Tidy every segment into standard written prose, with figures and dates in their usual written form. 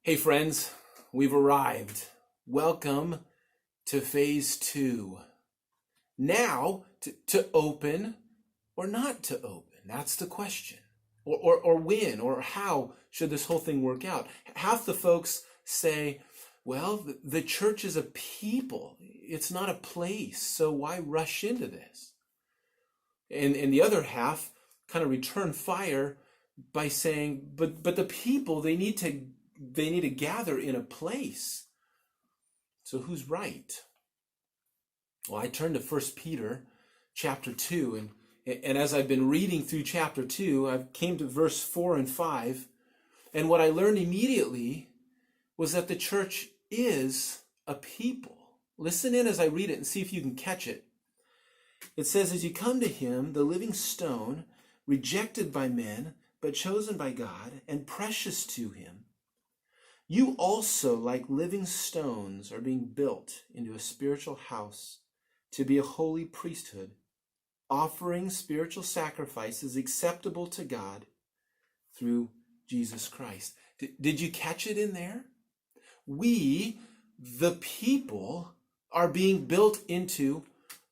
Hey friends, we've arrived. Welcome to phase 2. Now, to open or not to open? That's the question. Or when or how should this whole thing work out? Half the folks say, well, the church is a people. It's not a place, so why rush into this? And the other half kind of return fire by saying, but the people, they need to gather in a place. So who's right? Well, I turned to 1 Peter chapter 2, and as I've been reading through chapter 2, I came to verse 4 and 5, and what I learned immediately was that the church is a people. Listen in as I read it and see if you can catch it. It says, as you come to him, the living stone, rejected by men, but chosen by God, and precious to him, you also, like living stones, are being built into a spiritual house to be a holy priesthood, offering spiritual sacrifices acceptable to God through Jesus Christ. Did you catch it in there? We, the people, are being built into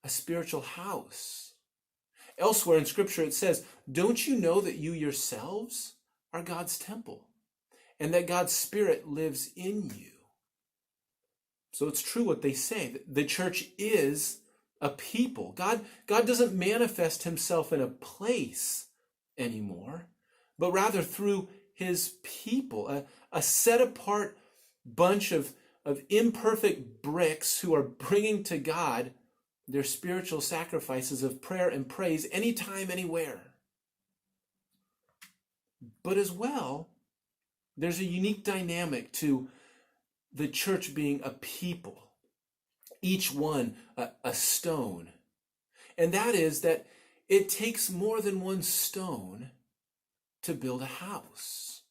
a spiritual house. Elsewhere in Scripture it says, don't you know that you yourselves are God's temple? And that God's Spirit lives in you. So it's true what they say. The church is a people. God doesn't manifest himself in a place anymore, but rather through his people, a set-apart bunch of imperfect bricks who are bringing to God their spiritual sacrifices of prayer and praise anytime, anywhere. But as well, there's a unique dynamic to the church being a people, each one a stone. And that is that it takes more than one stone to build a house.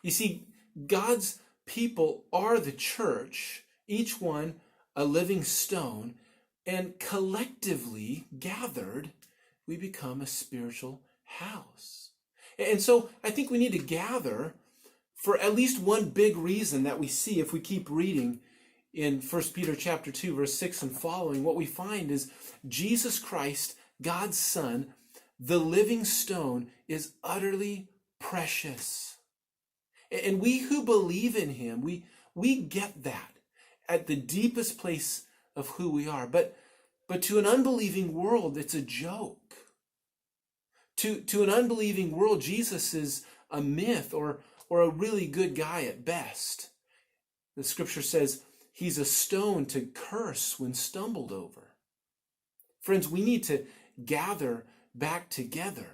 You see, God's people are the church, each one a living stone, and collectively gathered, we become a spiritual house. And so I think we need to gather for at least one big reason that we see if we keep reading in 1 Peter chapter 2, verse 6 and following. What we find is Jesus Christ, God's Son, the living stone, is utterly precious. And we who believe in him, we get that at the deepest place of who we are. But to an unbelieving world, it's a joke. To an unbelieving world, Jesus is a myth or a really good guy at best. The scripture says he's a stone to curse when stumbled over. Friends, we need to gather back together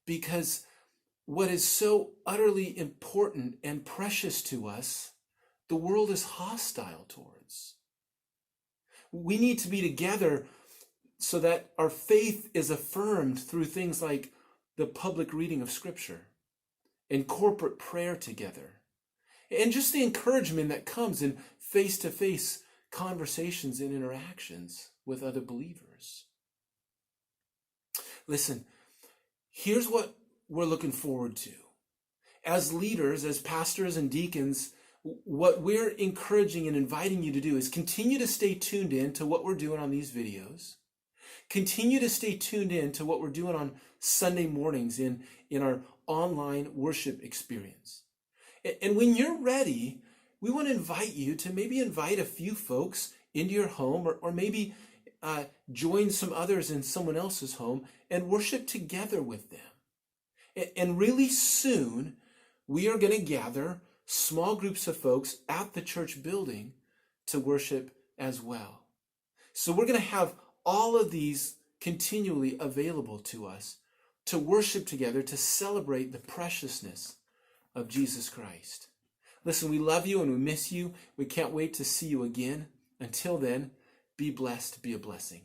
because what is so utterly important and precious to us, the world is hostile towards. We need to be together so that our faith is affirmed through things like the public reading of Scripture and corporate prayer together. And just the encouragement that comes in face-to-face conversations and interactions with other believers. Listen, here's what we're looking forward to. As leaders, as pastors and deacons, what we're encouraging and inviting you to do is continue to stay tuned in to what we're doing on these videos. Continue to stay tuned in to what we're doing on Sunday mornings in our online worship experience. And when you're ready, we want to invite you to maybe invite a few folks into your home or maybe join some others in someone else's home and worship together with them. And really soon, we are going to gather small groups of folks at the church building to worship as well. So we're going to have all of these continually available to us to worship together, to celebrate the preciousness of Jesus Christ. Listen, we love you and we miss you. We can't wait to see you again. Until then, be blessed, be a blessing.